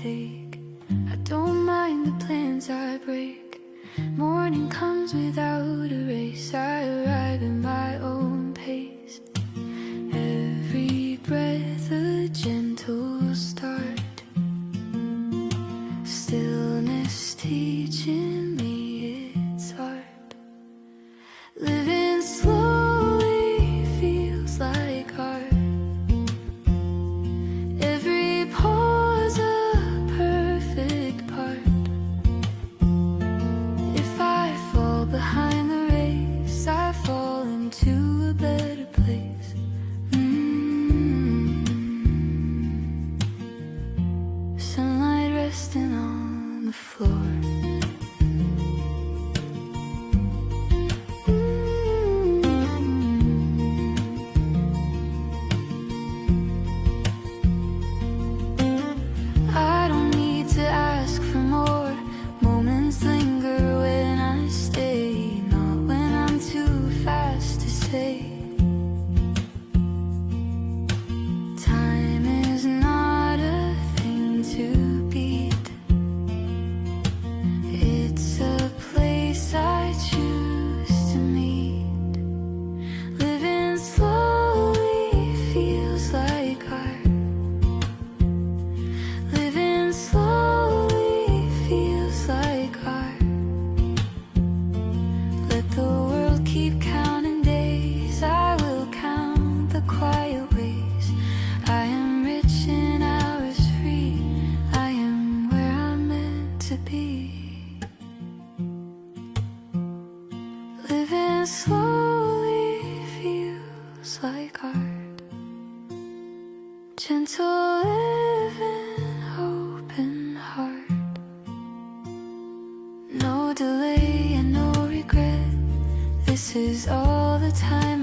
take. I don't mind the plans I break. Morning comes without a race. I arrive at my own pace. Every breath a gentle start. Stillness teaching me its art. Living slowly feels like art. Every pause a perfect part. If I fall behind the race, I fall into a better place. Sunlight resting on the floor. I don't need to ask for more. Moments linger when I stay, not when I'm too fast to say. Time is not a thing to beat. It's a place I choose to meet. Living slowly feels like art. Living slowly feels like art. Let the world keep counting days. I will count the quiet ways. I am rich in hours free. I am where I'm meant to be. Living slowly feels like art. Gentle living, open heart. No delay and no regret. This is all the time